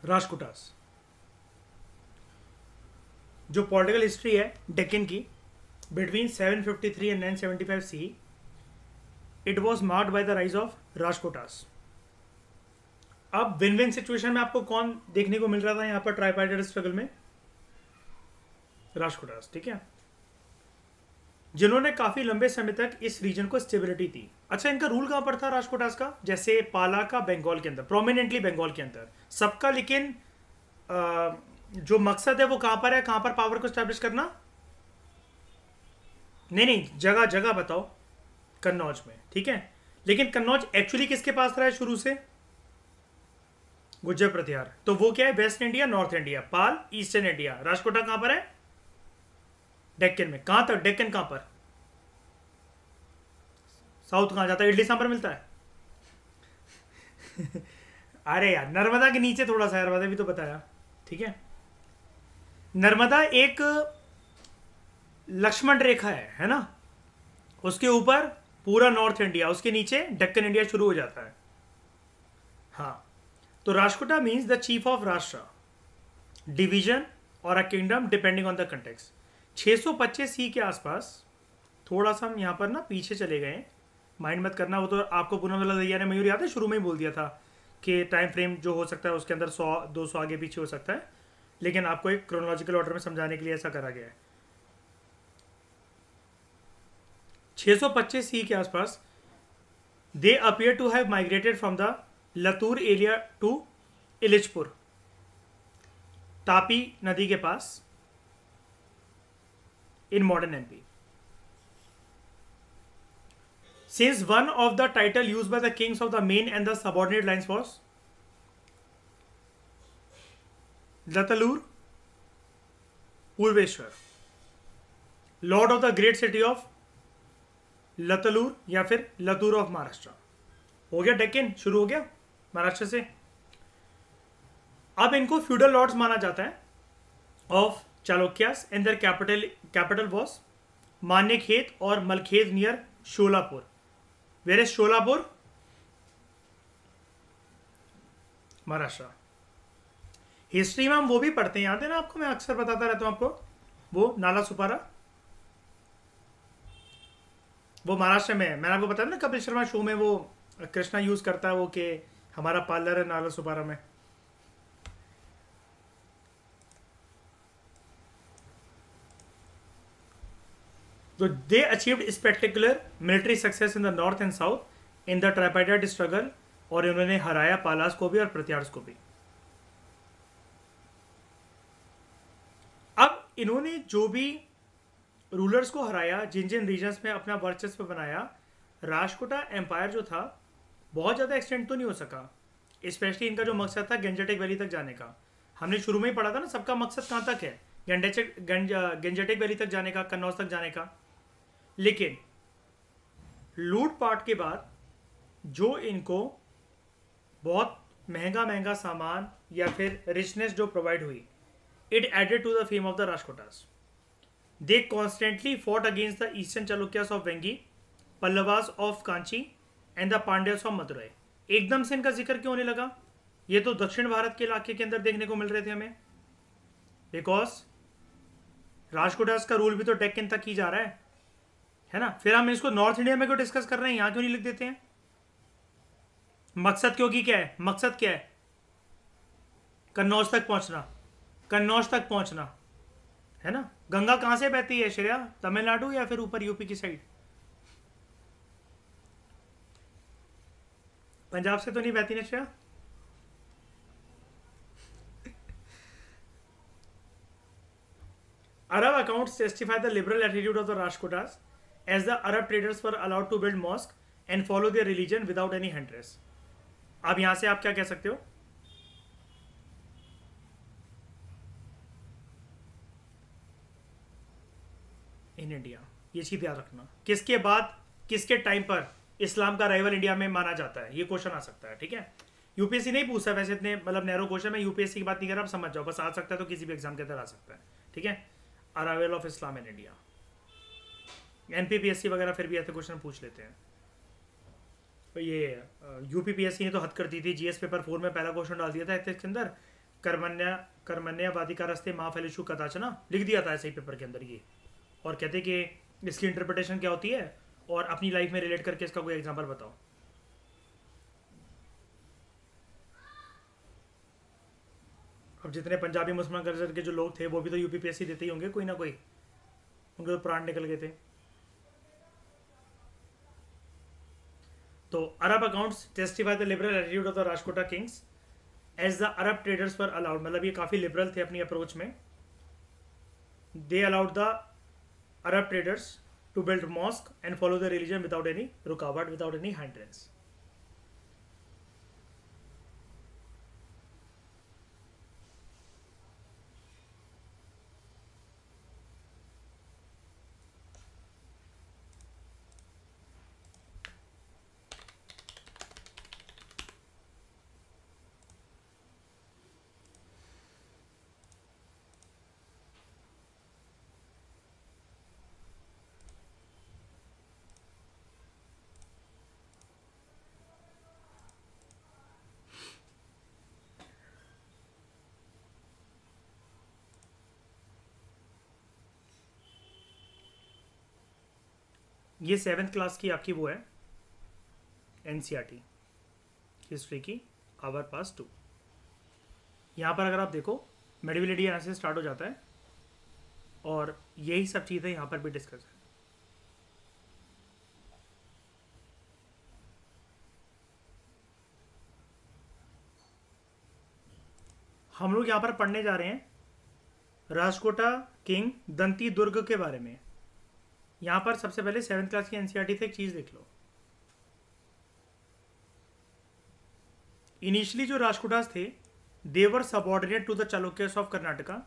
राजकुटास। जो political history है डेक्कन की between 753 and 975 C, it was marked by the rise of Rashtrakutas. अब विन विन सिचुएशन में आपको कौन देखने को मिल रहा था यहाँ पर ट्राइपार्टाइट स्ट्रगल में? राजकोटास, ठीक है, जिन्होंने काफी लंबे समय तक इस रीजन को स्टेबिलिटी दी। अच्छा, इनका रूल कहां पर था राजकोटास का? जैसे पाला का बंगाल के अंदर, प्रोमिनेंटली बंगाल के अंदर सबका, लेकिन जो मकसद है वो कहां पर है? कहां पर पावर को स्टैब्लिश करना? नहीं, जगह जगह बताओ। कन्नौज में, ठीक है, लेकिन कन्नौज एक्चुअली किसके पास रहा है शुरू से? गुज्जर प्रतिहार। तो वो क्या है? वेस्ट इंडिया, नॉर्थ इंडिया, पाल ईस्टर्न इंडिया। राजकोटा कहां पर है? डेक्कन में। कहां तक डेक्कन? कहां पर? साउथ कहां जाता है? इडली सांभर मिलता है। अरे यार, नर्मदा के नीचे थोड़ा सा, नर्मदा भी तो बताया, ठीक है। नर्मदा एक लक्ष्मण रेखा है ना, उसके ऊपर पूरा नॉर्थ इंडिया, उसके नीचे डेक्कन इंडिया शुरू हो जाता है। हाँ, तो राजकोटा मीन्स द चीफ ऑफ राष्ट्र, डिवीजन और a kingdom depending on the context. 625 C के आसपास, थोड़ा सा हम यहाँ पर ना पीछे चले गए, माइंड मत करना, वो तो आपको पूनम दैया ने मयूर याद है शुरू में ही बोल दिया था कि टाइम फ्रेम जो हो सकता है उसके अंदर 100-200 आगे पीछे हो सकता है, लेकिन आपको एक क्रोनोलॉजिकल ऑर्डर में समझाने के लिए ऐसा करा गया है। 625 सी के आसपास they appear to have migrated from the Latur area to Ellichpur, Tapi नदी के पास, in modern MP. Since one of the title used by the kings of the main and the subordinate lines was Latalur, Purveshwar, lord of the great city of Lattalur या फिर Latur of Maharashtra. हो गया डेक्कन, शुरू हो गया महाराष्ट्र से। अब इनको फ्यूडल लॉर्ड्स माना जाता है of Chalukyas and their capital was Manyakhet और Malkhed near Sholapur. Where is Sholapur? Maharashtra. History में हम वो भी पढ़ते हैं, याद है ना आपको, मैं अक्सर बताता रहता हूं आपको, वो नाला सुपारा, वो महाराष्ट्र में है। मैंने आपको बताया ना कपिल शर्मा शो में वो कृष्णा यूज करता है वो कि हमारा पार्लर है नाला सुपारा में। So they achieved spectacular military success in the north and south in the tripartite struggle, और इन्होंने हराया पालास को भी और प्रत्यार्स को भी। अब इन्होंने जो भी रूलर्स को हराया, जिन जिन रीजन्स में अपना वर्चस्व बनाया, राजकोटा एम्पायर जो था बहुत ज़्यादा एक्सटेंड तो नहीं हो सका, स्पेशली इनका जो मकसद था गेंजेटिक वैली तक जाने का। हमने शुरू में ही पढ़ा था ना, सबका मकसद कहाँ तक है? गेंजेटिक वैली तक जाने का, कन्नौज तक जाने का। लेकिन लूटपाट के बाद जो इनको बहुत महंगा महंगा सामान या फिर रिचनेस जो प्रोवाइड हुई, it added to the fame of the Rashtrakutas. They constantly fought against the eastern Chalukyas of Vengi, Pallavas of Kanchi and the Pandyas of Madurai. एकदम से इनका जिक्र क्यों होने लगा? ये तो दक्षिण भारत के इलाके के अंदर देखने को मिल रहे थे हमें, बिकॉज राजकोटास का रूल भी तो डेक्कन तक ही जा रहा है ना। फिर हम इसको नॉर्थ इंडिया में क्यों डिस्कस कर रहे हैं, यहां क्यों नहीं लिख देते हैं? मकसद क्योंकि क्या है? मकसद क्या है? कन्नौज तक पहुंचना, कन्नौज तक पहुंचना, है ना। गंगा कहां से बहती है श्रेया? तमिलनाडु या फिर ऊपर यूपी की साइड? पंजाब से तो नहीं बहती ना Shreya? Arab accounts testify the liberal attitude of the Rajputas, as the Arab traders were allowed to build mosques and follow their religion without any hindrance. अब यहां से आप क्या कह सकते हो? इन इंडिया, ये चीज याद रखना, किसके बाद किसके टाइम पर इस्लाम का राइवल इंडिया में माना जाता है, ये क्वेश्चन आ सकता है, ठीक है। यूपीएससी नहीं पूछता वैसे, इतने मतलब नैरो क्वेश्चन में यूपीएससी की बात नहीं कर रहा, आप समझ जाओ, बस आ सकता है तो किसी भी एग्जाम के अंदर आ सकता है, ठीक है। Arrival of Islam in India, एनपीपीएससी वगैरह फिर भी ऐसे क्वेश्चन पूछ लेते हैं। तो ये यूपीपीएससी ने तो हद कर दी थी, जीएस पेपर 4 में पहला क्वेश्चन डाल दिया था इसके अंदर, कर्मण्य कर्मण्यवाधिकारस्ते मा फलेषु कदाचन लिख दिया था ऐसे ही पेपर के अंदर ये, और कहते कि इसकी इंटरप्रिटेशन क्या होती है, और अपनी लाइफ में रिलेट करके इसका कोई एग्जांपल बताओ। अब जितने पंजाबी मुसलमान कल्चर के जो लोग थे वो भी तो यूपीपीएससी देते ही होंगे कोई ना कोई, उनके तो प्राण निकल गए थे। तो Arab accounts testify the liberal attitude of the Rashtrakuta kings as the Arab traders were allowed, मतलब ये काफ़ी लिबरल थे अपनी अप्रोच में। They allowed the Arab traders to build mosque and follow the religion without any रुकावट, without any hindrance. ये 7th class की आपकी वो है एनसीईआरटी हिस्ट्री की आवर पास 2। यहाँ पर अगर आप देखो मेडिविलिटी यहाँ से स्टार्ट हो जाता है और यही सब चीज़ें यहाँ पर भी डिस्कस है। हम लोग यहाँ पर पढ़ने जा रहे हैं राजकोटा किंग दंती दुर्ग के बारे में। यहाँ पर सबसे पहले 7th क्लास की एनसीईआरटी से एक चीज़ देख लो। इनिशियली जो राजकोटास थे they were subordinate to the Chalukyas of Karnataka.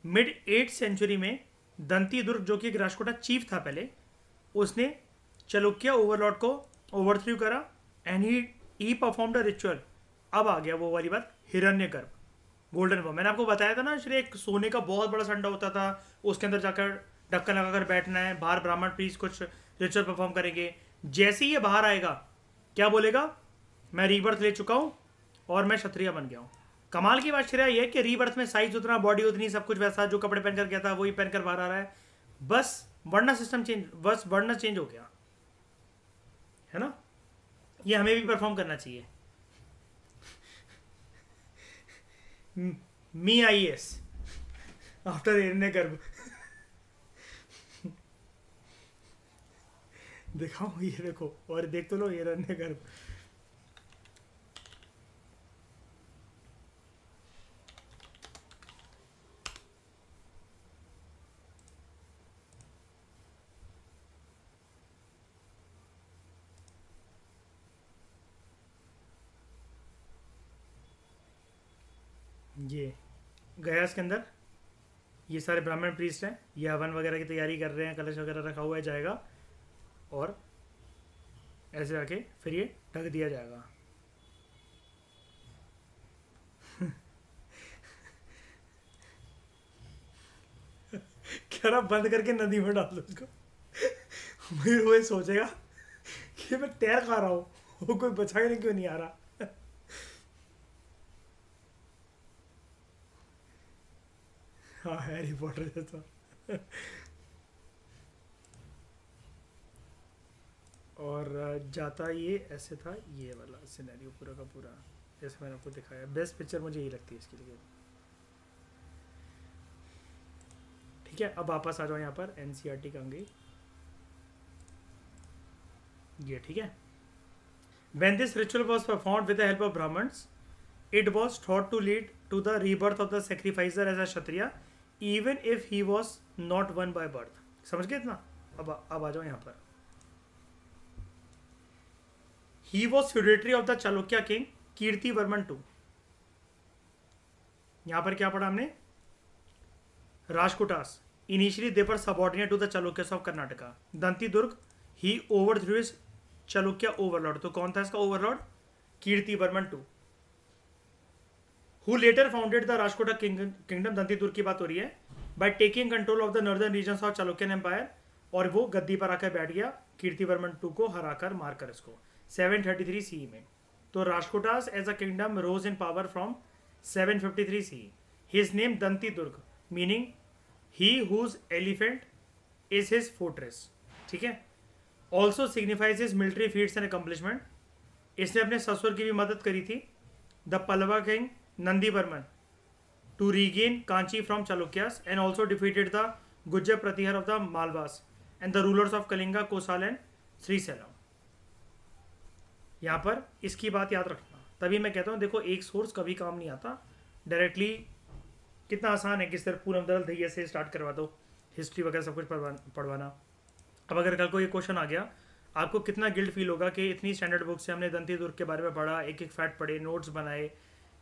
Mid 8th century में दंती दुर्ग जो कि एक राजकोटा चीफ था पहले, उसने चालुक्य ओवरलॉर्ड को ओवरथ्रू करा and he performed a ritual. अब आ गया वो वाली बात, हिरण्यगर्भ गोल्डन वो मैंने आपको बताया था ना, श्री एक सोने का बहुत बड़ा संडा होता था, उसके अंदर जाकर ढक्कन लगाकर बैठना है, बाहर ब्राह्मण प्रीस्ट कुछ रिचुअल परफॉर्म करेंगे। जैसे ही ये बाहर आएगा क्या बोलेगा, मैं रीबर्थ ले चुका हूँ और मैं क्षत्रिय बन गया हूँ। कमाल की बात श्रेया ये है कि रीबर्थ में साइज उतना, बॉडी उतनी, सब कुछ वैसा, जो कपड़े पहनकर गया था वही पहनकर बाहर आ रहा है, बस वर्णा सिस्टम चेंज, बस वर्णा चेंज हो गया है ना। ये हमें भी परफॉर्म करना चाहिए। मी आई एस आफ्टर हिरण्यगर्भ दिखाओ, ये देखो, और देख तो लो हिरण्यगर्भ। ये गया इसके अंदर ये सारे ब्राह्मण प्रीस्ट हैं, ये हवन वगैरह की तैयारी कर रहे हैं, कलश वगैरह रखा हुआ है, जाएगा और ऐसे आके फिर ये ढक दिया जाएगा। क्या बंद करके नदी में डाल दो उसको। फिर वो सोचेगा कि मैं तैर खा रहा हूँ, वो कोई बचाने क्यों नहीं आ रहा। हाँ हैरी पॉटर जैसा। और जाता ये ऐसे था, ये वाला सिनेरियो पूरा का पूरा जैसे मैंने आपको दिखाया। बेस्ट पिक्चर मुझे यही लगती है इसके लिए। ठीक है, अब वापस आ जाओ यहाँ पर एनसीईआरटी का गई ये। ठीक है, when this ritual was performed with the help of Brahmins, it was thought to lead to the rebirth of the sacrificer as a Kshatriya, even if he was not one by birth. समझ गए इतना? अब आ जाओ यहाँ पर। He was feudatory of the Chalukya king Kirtivarman II। यहाँ पर क्या पढ़ा हमने? Rashtrakutas initially they were subordinate to the Chalukyas of Karnataka. Dantidurga he overthrew his Chalukya overlord. तो कौन था इसका overlord? Kirtivarman II, who later founded the Rashtrakuta kingdom. Dantidurga की बात हो रही है। By taking control of the northern regions of Chalukyan empire, और वो गद्दी पर आकर बैठ गया कीर्तिवर्मन II को हराकर, मारकर इसको 733 CE में। तो Rashtrakutas as a kingdom rose in power from 753 CE. His name Danti Durg, meaning he whose elephant is his fortress. ठीक है. Also signifies his military feats and accomplishment. इसने अपने ससुर की भी मदद करी थी, the Pallava king Nandivarman, to regain Kanchi from Chalukyas and also defeated the Gurjara Pratihara of the Malavas and the rulers of Kalinga, Kosala and Srisailam. यहाँ पर इसकी बात याद रखना. तभी मैं कहता हूँ देखो एक सोर्स कभी काम नहीं आता. डायरेक्टली कितना आसान है कि सिर्फ पूनम दल दहिया से स्टार्ट करवा दो, हिस्ट्री वगैरह सब कुछ पढ़वाना. अब अगर कल को ये क्वेश्चन आ गया, आपको कितना गिल्ट फील होगा कि इतनी स्टैंडर्ड बुक से हमने दंती दुर्ग के बारे में पढ़ा, एक एक फैक्ट पढ़े, नोट्स बनाए,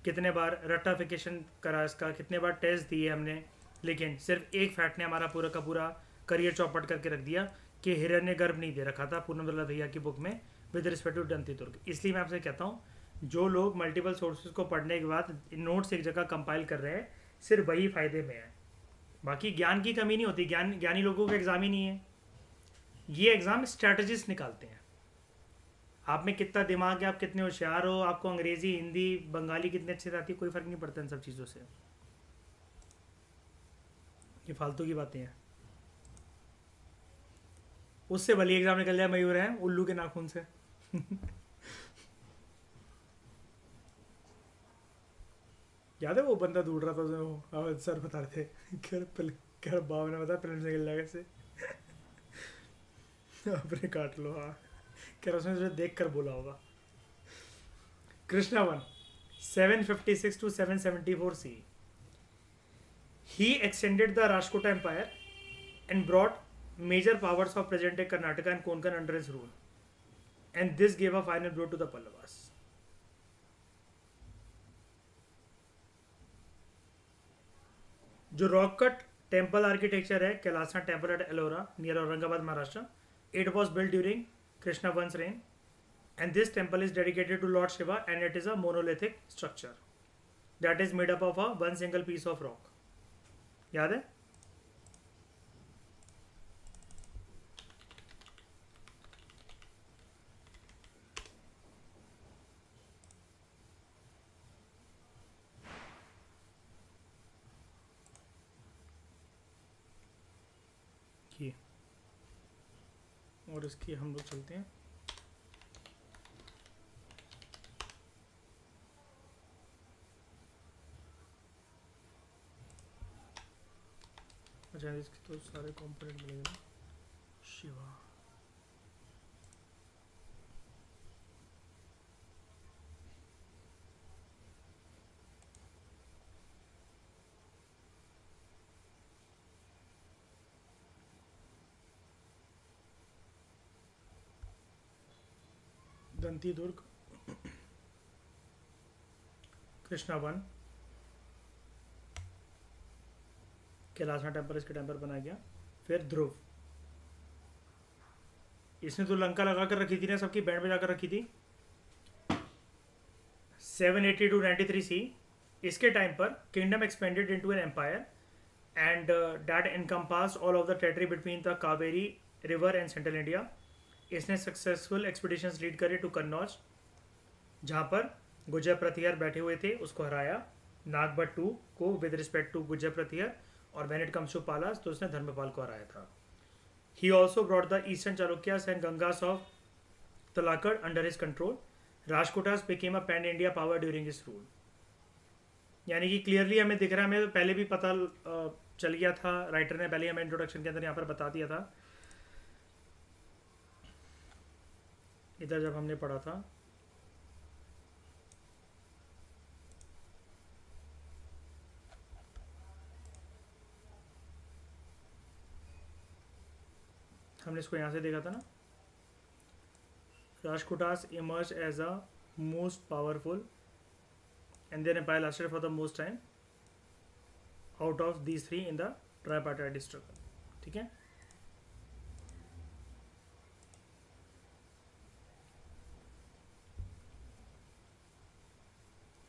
कितने बार रट्टाफिकेशन करा इसका, कितने बार टेस्ट दिए हमने, लेकिन सिर्फ एक फैक्ट ने हमारा पूरा का पूरा करियर चौपट करके रख दिया कि हिरण्य गर्भ नहीं दे रखा था पूनम दल दहिया की बुक में विद रिस्पेक्ट टू दंती दुर्ग. इसलिए मैं आपसे कहता हूँ जो लोग मल्टीपल सोर्सेज को पढ़ने के बाद नोट्स एक जगह कंपाइल कर रहे हैं, सिर्फ वही फ़ायदे में है. बाकी ज्ञान की कमी नहीं होती. ज्ञानी लोगों का एग्ज़ाम ही नहीं है. ये एग्ज़ाम स्ट्रैटेजिस्ट निकालते हैं. आप में कितना दिमाग है, आप कितने होशियार हो, आपको अंग्रेज़ी, हिंदी, बंगाली कितने अच्छे से आती है, कोई फ़र्क नहीं पड़ता इन सब चीज़ों से. ये फालतू की बातें हैं. उससे भले एग्ज़ाम निकल जाए मयूर हैं उल्लू के नाखून से. याद है वो बंदा ढूंढ रहा था उसमें, वो सर बता रहे थे क्या बाबा ने बताया प्लेन से निकल जाएगा इससे. अपने काट लो. हाँ कह रहा उसने देख कर बोला होगा. Krishna 1 756 to 774 CE. He extended the Rashtrakuta Empire and brought major powers of present-day Karnataka and Konkan under his rule, and this gave a final blow to the Pallavas. जो रॉक कट टेम्पल आर्किटेक्चर है, Kailasa temple at Ellora near Aurangabad Maharashtra, it was built during Krishna I's reign, and this temple is dedicated to Lord Shiva, and it is a monolithic structure that is made up of a one single piece of rock. याद है? और इसकी हम लोग चलते हैं. अच्छा इसके तो सारे कंपोनेंट मिलेंगे ना. शिवा दंती दुर्ग, कृष्णा 1, कैलासा टेम्पल इसके टेम्पल बनाया गया. फिर ध्रुव, इसने तो लंका लगा कर रखी थी ना, सबकी बैंड बजा कर रखी थी. 780 to 93 CE. इसके टाइम पर kingdom expanded into an empire and that encompassed all of the territory between the Kaveri river and central India. इसने सक्सेसफुल एक्सपीडिशंस लीड करे टू कन्नौज, जहाँ पर गुज्जर प्रतिहर बैठे हुए थे, उसको हराया. नागभट्ट 2 को with respect to Gurjara Pratihara, और when it comes to Palas तो उसने धर्मपाल को हराया था. He also brought the eastern Chalukyas and Gangas of Talakad under his control. Rashtrakutas became a pan India power during his rule. यानी कि क्लियरली हमें दिख रहा है, हमें पहले भी पता चल गया था, राइटर ने पहले हमें इंट्रोडक्शन के अंदर यहाँ पर बता दिया था. इधर जब हमने पढ़ा था हमने इसको यहाँ से देखा था ना. Rashtrakutas emerge as a most powerful and then empire lasted for the most time out of these 3 in the tripartite struggle. ठीक है.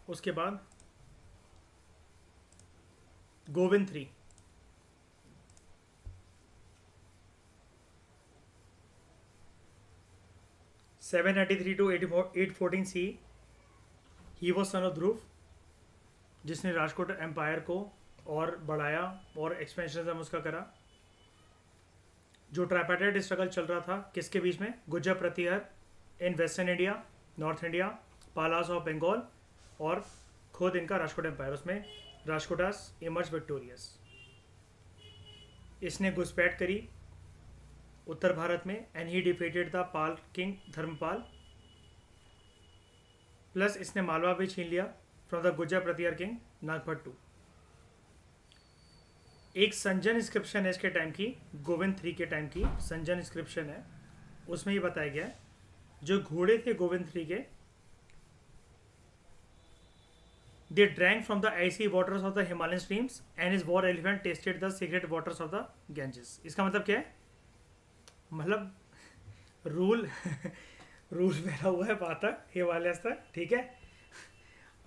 उसके बाद Govind 3, (793 to 814 CE). He was son of Dhruv. जिसने राजकोट एम्पायर को और बढ़ाया और एक्सपेंशनिज्म उसका करा। जो ट्राइपार्टाइट स्ट्रगल चल रहा था किसके बीच में, Gurjara Pratihara in western India, north India, Palas of Bengal और खुद इनका राजकोट एम्पायर, उसमें राजकोटास इमर्ज विक्टोरियस। इसने घुसपैठ करी उत्तर भारत में and he defeated the Pala king Dharmapala, plus इसने मालवा भी छीन लिया from the Gurjara Pratihara king Nagabhata. एक संजन इंस्क्रिप्शन है इसके टाइम की, गोविंद 3 के टाइम की संजन इंस्क्रिप्शन है, उसमें ये बताया गया है जो घोड़े थे गोविंद 3 के, they drank from the icy waters of the Himalayan streams and his war elephant tasted the secret waters of the Ganges. इसका मतलब क्या है, मतलब रूल रूल मेरा हुआ है पाता हिमालय तक, ठीक है,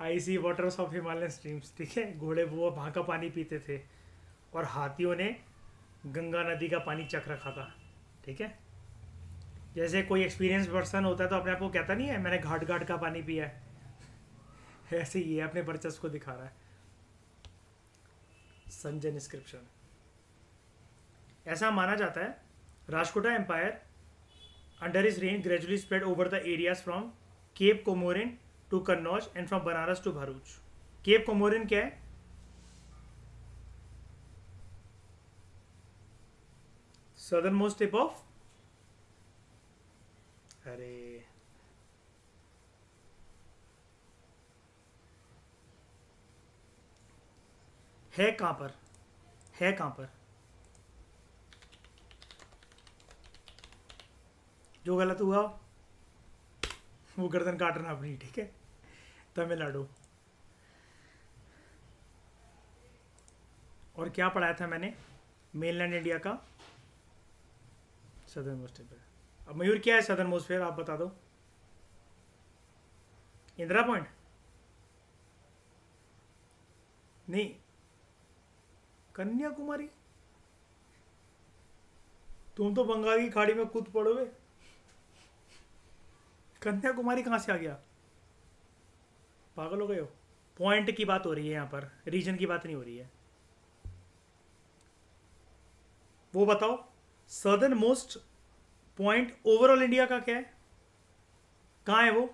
आइसी वाटर्स ऑफ हिमालयन स्ट्रीम्स, ठीक है, घोड़े वो वहाँ का पानी पीते थे और हाथियों ने गंगा नदी का पानी चख रखा था, ठीक है। जैसे कोई एक्सपीरियंस पर्सन होता है तो अपने आप को कहता नहीं है मैंने घाट घाट का पानी पिया है, ऐसे ही है, अपने वर्चस्व को दिखा रहा है। संजन इंस्क्रिप्शन। ऐसा माना जाता है Rashtrakuta empire under his reign gradually spread over the areas from Cape Comorin to Kannauj and from Banaras to Bharuch. Cape Comorin क्या है, सदर्न मोस्ट टिप ऑफ, अरे है कहां पर, है कहां पर, जो गलत हुआ वो गर्दन काटना अपनी, ठीक है। तमिलनाडु। और क्या पढ़ाया था मैंने, मेनलैंड इंडिया का सदर्न मोस्ट टिप। अब मयूर क्या है सदर्न मोस्ट, फिर आप बता दो। इंदिरा पॉइंट नहीं, कन्याकुमारी। तुम तो बंगाल की खाड़ी में कूद पड़ोगे, कन्याकुमारी कहाँ से आ गया, पागल हो गए हो। पॉइंट की बात हो रही है यहाँ पर, रीजन की बात नहीं हो रही है। वो बताओ southern most point overall India का क्या है, कहाँ है वो।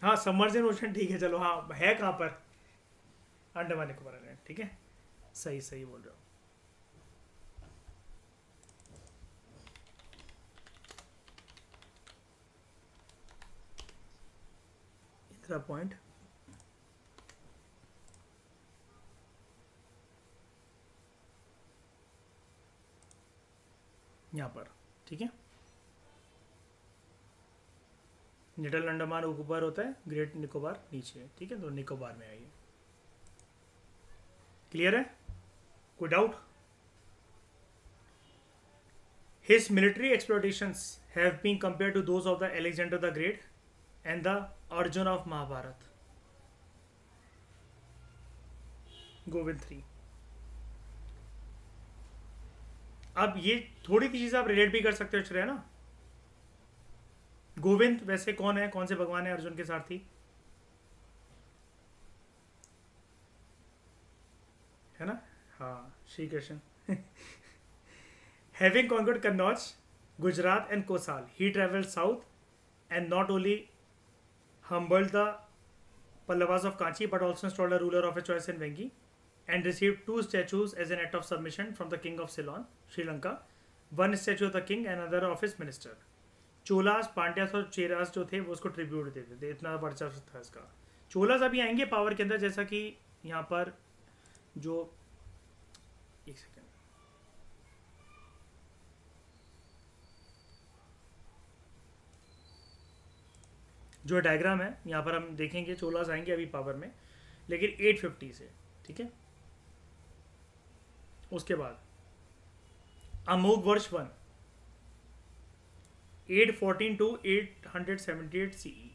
हाँ सबमर्जन ओशन, ठीक है चलो, हाँ है कहाँ पर, अंडमान निकोबार आइलैंड, ठीक है, सही सही बोल रहे हो। इंदिरा पॉइंट यहाँ पर, ठीक है। लिटिल अंडमान ऊपर होता है, ग्रेट निकोबार नीचे है, ठीक है, तो निकोबार में आइए। क्लियर है, कोई doubt. His military exploitations have been compared to those of the Alexander the Great and the Arjuna of Mahabharata. Govinda 3। अब ये थोड़ी सी चीज आप रिलेट भी कर सकते हो, है ना। गोविंद वैसे कौन है, कौन से भगवान है अर्जुन के सारथी, है ना, हाँ Shri Krishna. Having conquered Kannauj, Gujarat and Kosala, he travelled south and not only humbled the Pallavas of Kanchi but also installed a ruler of his choice in Vengi and received 2 statues as an act of submission from the king of Ceylon, Sri Lanka, one statue of the king and another of his minister. Cholas, Pandyas और चेरास जो थे वो उसको tribute देते थे, इतना वर्चस्व था इसका। चोलास अभी आएंगे पावर के अंदर, जैसा कि यहाँ पर जो, एक सेकेंड, जो डायग्राम है यहाँ पर हम देखेंगे, चोलास आएंगे अभी पावर में, लेकिन 850 से, ठीक है। उसके बाद अमोघ वर्ष 1, 814 to 878 CE.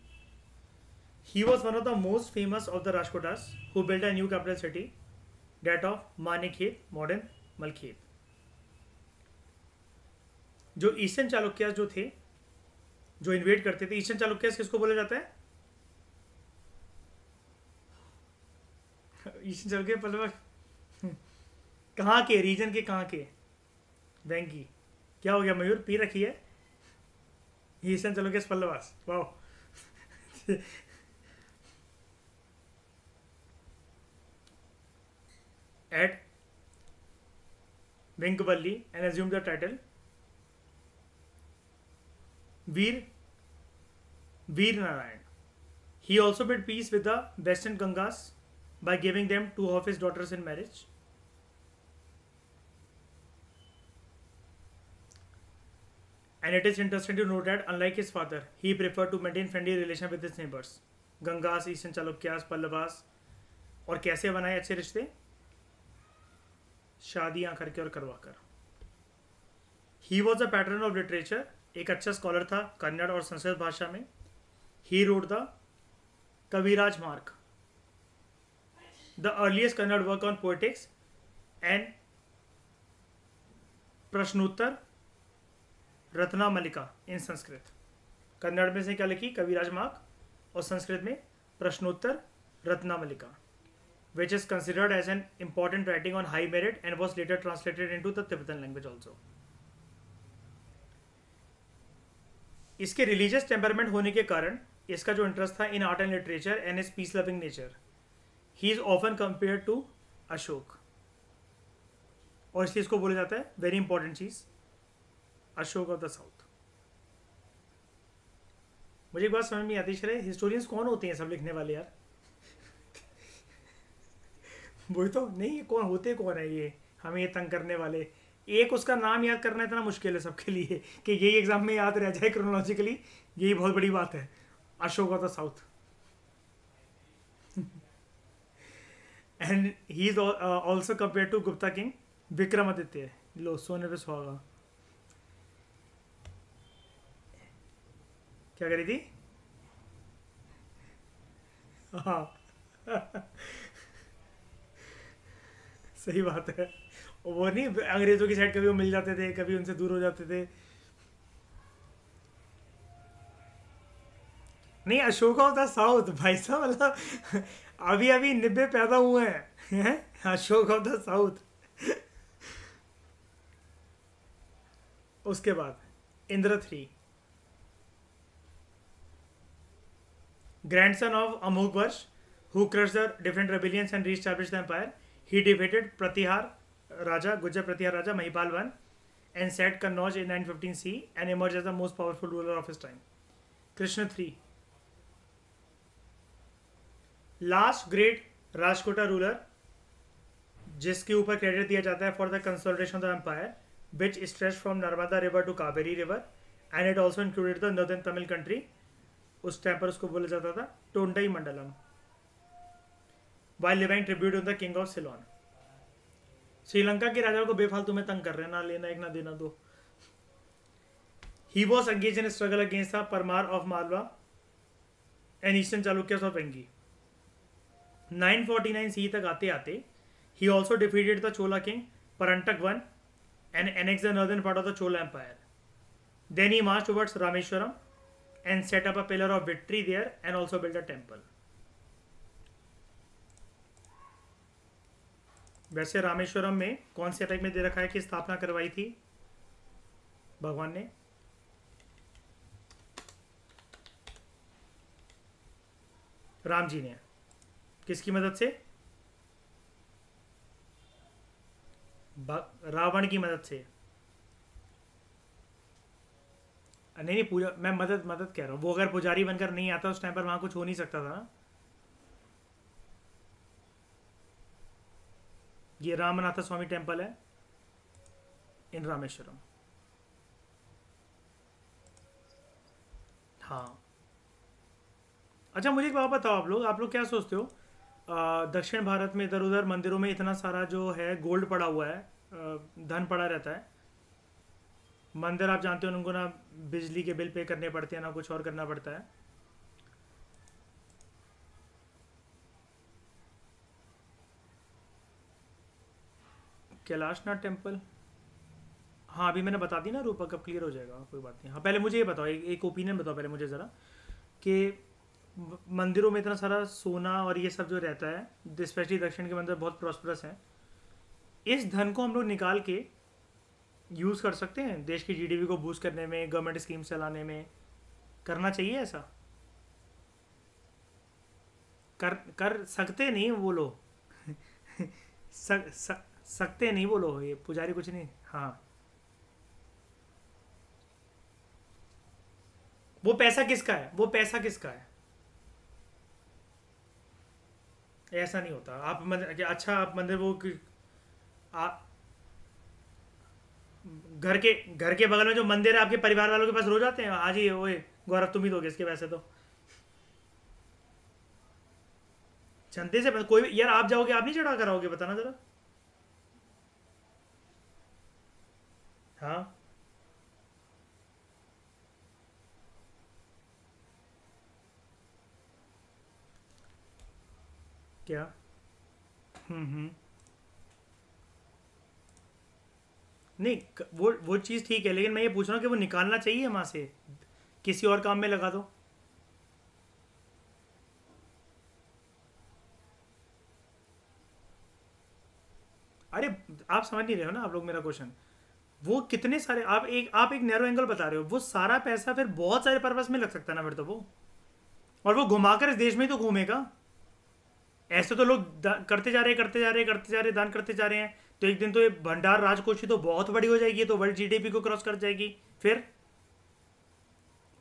He was one of the most famous of the Rajputas who built a new capital city, that of Manikhet, modern Malkhet. जो ईस्टर्न चालुक्यास जो थे जो इन्वेड करते थे। ईस्टर्न चालुक्यास किसको बोला जाता है? ईस्टर्न चालुक्य पल्लव कहाँ के, रीजन के कहाँ के? वेंकी। क्या हो गया मयूर, पी रखी है? ईस्टर्न चालुक्यास पल्लवास, वाह। at Venkavalli and assumed the title Veer Narayan. He also made peace with the Western Gangas by giving them two of his daughters in marriage. And it is interesting to note that unlike his father, he preferred to maintain friendly relation with his neighbors. Gangas, Eastern Chalukyas, Pallavas. और कैसे बनाए अच्छे रिश्ते? शादियां करके और करवा कर। He was a pattern of literature, एक अच्छा स्कॉलर था कन्नड़ और संस्कृत भाषा में। ही रोड द कविराज मार्ग, the earliest Kannada work on poetics and प्रश्नोत्तर रत्नामलिका इन संस्कृत। कन्नड़ में से क्या लिखी? कविराज मार्ग, और संस्कृत में प्रश्नोत्तर रत्नामलिका, which is considered as an important writing on high merit and was later translated into the Tibetan language also. इसके रिलीजियस टेम्परमेंट होने के कारण इसका जो इंटरेस्ट था in art and literature and is peace loving nature, he is often compared to Ashok, और इसलिए इसको बोला जाता है वेरी इंपॉर्टेंट चीज, अशोक ऑफ द साउथ। मुझे एक बात समझ में आती है, हिस्टोरियंस कौन होते हैं सब लिखने वाले यार? वही तो नहीं, कौन होते कौन है ये हमें ये तंग करने वाले? एक उसका नाम याद करना इतना मुश्किल है सबके लिए कि यही एग्जाम में याद रह जाए क्रोनोलॉजिकली, यही बहुत बड़ी बात है। Ashoka of the south. And he is also compare to Gupta king Vikramaditya. लो सोने पे सुहागा। क्या करी थी? हाँ सही बात है। वो नहीं, अंग्रेजों की साइड कभी वो मिल जाते थे, कभी उनसे दूर हो जाते थे। नहीं, अशोक ऑफ द साउथ भाई साहब, मतलब अभी अभी 90 पैदा हुए हैं। Ashok of the south. उसके बाद Indra three, grandson of Amugvarsh, who crushed the different rebellions and re-established the empire. He defeated Pratihar Raja, Gujar Pratihar Raja, Mahipal I, and sacked Kannauj in 915 CE and emerged as the most powerful ruler of his time. Krishna III, last great Rashtrakuta ruler, जिसके ऊपर credit दिया जाता है for the consolidation of the empire, which stretch from Narmada river to Kaveri river and it also included the northern Tamil country. उस time पर उसको बोला जाता था Tondai Mandalam. While living tribute on the king of Ceylon. Sri Lanka के राजाओं को बेफालतू में तंग कर रहे हैं, ना लेना एक ना देना दो। He was engage in struggle against the Paramara of Malwa and eastern Chalukyas of Vengi. 949 C तक आते आते he also defeated the Chola king Parantak I and annexed the northern part of the Chola empire. Then he marched towards Rameshwaram and set up a pillar of victory there and also built a temple. वैसे रामेश्वरम में कौन से attack में दे रखा है कि स्थापना करवाई थी भगवान ने? राम जी ने। किसकी मदद से? रावण की मदद से। नहीं पूजा, मैं मदद कह रहा हूँ। वो अगर पुजारी बनकर नहीं आता उस टाइम पर वहां कुछ हो नहीं सकता था। ये रामनाथ स्वामी टेम्पल है इन रामेश्वरम। हाँ, अच्छा मुझे एक बात बताओ, आप लोग क्या सोचते हो? दक्षिण भारत में इधर उधर मंदिरों में इतना सारा जो है गोल्ड पड़ा हुआ है, धन पड़ा रहता है। मंदिर आप जानते हो उनको ना बिजली के बिल पे करने पड़ते हैं, ना कुछ और करना पड़ता है। कैलाशनाथ टेम्पल, हाँ अभी मैंने बता दी ना रूपक, कब क्लियर हो जाएगा, कोई बात नहीं। हाँ पहले मुझे ये बताओ, एक ओपिनियन बताओ पहले मुझे ज़रा, कि मंदिरों में इतना सारा सोना और ये सब जो रहता है, स्पेशली दक्षिण के मंदिर बहुत प्रॉस्परस हैं, इस धन को हम लोग निकाल के यूज़ कर सकते हैं देश की जीडीपी को बूस्ट करने में, गवर्नमेंट स्कीम चलाने में? करना चाहिए ऐसा? कर कर सकते नहीं वो लोग। सकते नहीं वो लोग, ये पुजारी कुछ नहीं। हाँ वो पैसा किसका है, वो पैसा किसका है? ऐसा नहीं होता। आप मंदिर, अच्छा आप मंदिर वो आप घर के बगल में जो मंदिर है आपके परिवार वालों के पास रोज आते हैं, आज ही ओए गौरव तुम ही दोगे इसके पैसे तो। जनते से कोई यार, आप जाओगे आप नहीं चढ़ा कराओगे, बताना जरा। हाँ क्या? हम्म। नहीं वो चीज़ ठीक है, लेकिन मैं ये पूछ रहा हूँ कि वो निकालना चाहिए वहाँ से, किसी और काम में लगा दो। अरे आप समझ नहीं रहे हो ना आप लोग मेरा क्वेश्चन। वो कितने सारे, आप एक नैरो एंगल बता रहे हो, वो सारा पैसा फिर बहुत सारे पर्पस में लग सकता है ना फिर तो वो, और वो घुमाकर इस देश में ही तो घूमेगा। ऐसे तो लोग करते जा रहे हैं, करते जा रहे हैं, करते जा रहे हैं, दान करते जा रहे हैं, तो एक दिन तो ये भंडार राजकोषी तो बहुत बड़ी हो जाएगी, तो वर्ल्ड जीडीपी को क्रॉस कर जाएगी फिर।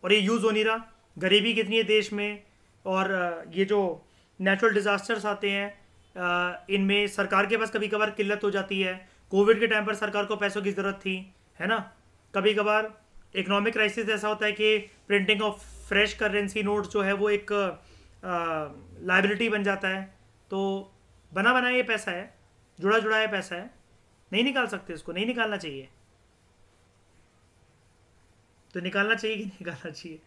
और ये यूज़ हो नहीं रहा, गरीबी कितनी है देश में, और ये जो नेचुरल डिजास्टर्स आते हैं, इनमें सरकार के पास कभी कभार किल्लत हो जाती है। कोविड के टाइम पर सरकार को पैसों की ज़रूरत थी, है ना। कभी कभार इकोनॉमिक क्राइसिस ऐसा होता है कि printing of fresh currency notes जो है वो एक लाइबिलिटी बन जाता है। तो बना बनाया ये पैसा है, जुड़ा जुड़ा पैसा है, नहीं निकाल सकते इसको, नहीं निकालना चाहिए। तो निकालना चाहिए कि नहीं निकालना चाहिए?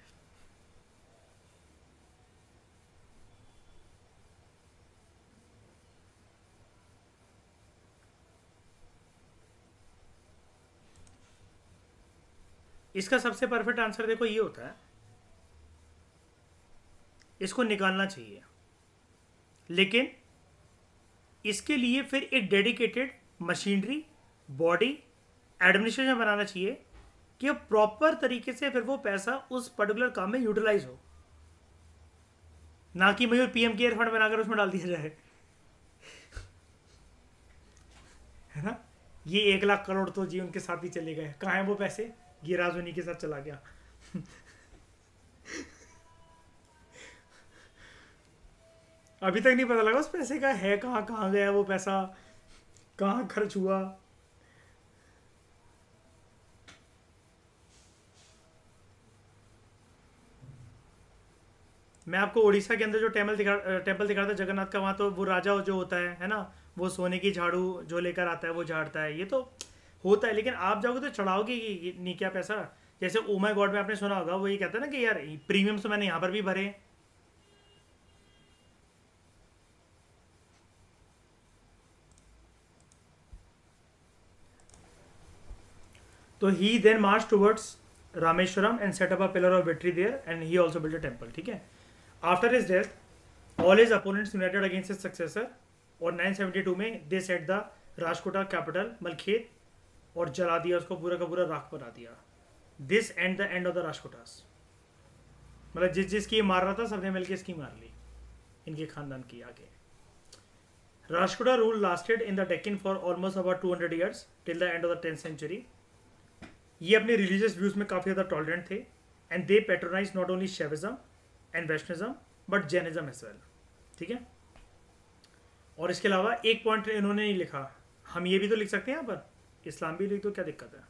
इसका सबसे परफेक्ट आंसर देखो ये होता है, इसको निकालना चाहिए, लेकिन इसके लिए फिर एक डेडिकेटेड मशीनरी, बॉडी, एडमिनिस्ट्रेशन बनाना चाहिए कि प्रॉपर तरीके से फिर वो पैसा उस पर्टिकुलर काम में यूटिलाइज हो, ना कि मयूर पीएम केयर फंड बनाकर उसमें डाल दिया जाए, है ना। ये 1 लाख करोड़ तो जी उनके साथ ही चले गए, कहाँ है वो पैसे? गिराज उन्हीं के साथ चला गया। अभी तक नहीं पता लगा उस पैसे का है कहाँ, कहाँ गया वो पैसा, कहाँ खर्च हुआ। मैं आपको उड़ीसा के अंदर जो टेम्पल दिखा रहा था जगन्नाथ का, वहाँ तो वो राजा जो होता है ना, वो सोने की झाड़ू जो लेकर आता है वो झाड़ता है, ये तो होता है। लेकिन आप जाओगे तो चढ़ाओगे नहीं क्या पैसा? जैसे ओ माई गॉड में आपने सुना होगा, वो ये कहता है ना कि यार प्रीमियम तो मैंने यहाँ पर भी भरे हैं। तो he then march towards Rameswaram and set up a pillar of victory there and he also build a temple, ठीक है। After his death all his opponents united against his successor, और 972 में they set the Rashtrakuta capital Malkhed, और जला दिया उसको, पूरा का पूरा राख बना दिया। This and the end of the Rashtrakutas. मतलब जिसकी ये मार रहा था सबने मिलकर इसकी मार ली, इनके खानदान की आगे। Rashtrakuta rule lasted in the Deccan for almost about 200 years till the end of the 10th century. ये अपने रिलीजियस व्यूज में काफ़ी ज़्यादा टॉलरेंट थे, and they patronize not only Shaivism and Vaishnavism but Jainism as well, ठीक है। और इसके अलावा एक पॉइंट इन्होंने नहीं लिखा, हम ये भी तो लिख सकते हैं यहाँ पर, इस्लाम भी लिख दो, क्या दिक्कत है?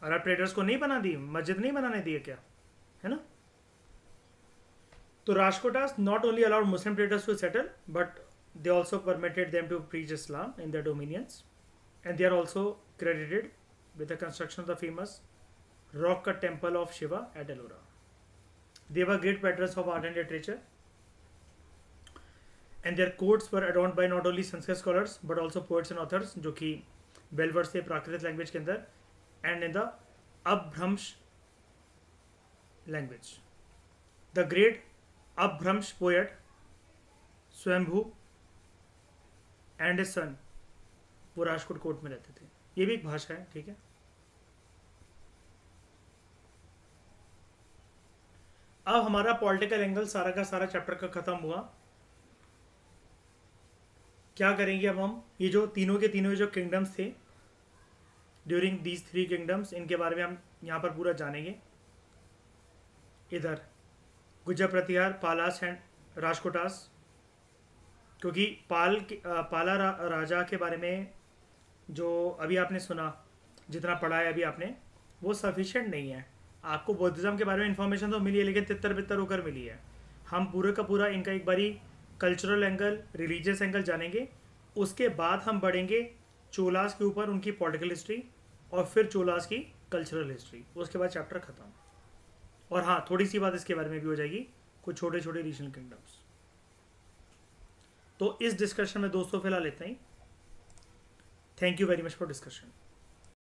अरब ट्रेडर्स को नहीं बना दी, मस्जिद नहीं बनाने दिए क्या, है ना। तो Rashtrakutas not only allowed Muslim traders to settle, but they also permitted them to preach Islam in their dominions, and they are also credited with the construction of the famous rock cut temple of Shiva at Ellora. They were great patrons of art and literature, and their courts were adorned by not only Sanskrit scholars but also poets and authors, जो कि बेलवर्ड से प्राकृत language के अंदर, and in the अपभ्रंश language. The great अपभ्रंश poet स्वयंभू and his son, वो Rajkot court में रहते थे। ये भी एक भाषा है, ठीक है। अब हमारा पॉलिटिकल एंगल सारा का सारा चैप्टर का खत्म हुआ। क्या करेंगे अब हम, ये जो तीनों के तीनों जो किंगडम्स थे ड्यूरिंग दीज 3 किंगडम्स, इनके बारे में हम यहाँ पर पूरा जानेंगे। इधर गुज्जर प्रतिहार, पालास एंड राजकोटास, क्योंकि पाला राजा के बारे में जो अभी आपने सुना, जितना पढ़ा है अभी आपने, वो सफिशिएंट नहीं है। आपको बौद्धिज्म के बारे में इन्फॉर्मेशन तो मिली है, लेकिन तितर बितर होकर मिली है। हम पूरे का पूरा इनका एक बारी कल्चरल एंगल, रिलीजियस एंगल जानेंगे। उसके बाद हम बढ़ेंगे चोलास के ऊपर, उनकी पॉलिटिकल हिस्ट्री, और फिर चोलास की कल्चरल हिस्ट्री। उसके बाद चैप्टर खत्म। और हाँ, थोड़ी सी बात इसके बारे में भी हो जाएगी, कुछ छोटे छोटे रीजनल किंगडम्स। तो इस डिस्कशन में दोस्तों फिलहाल इतना ही। Thank you very much for discussion.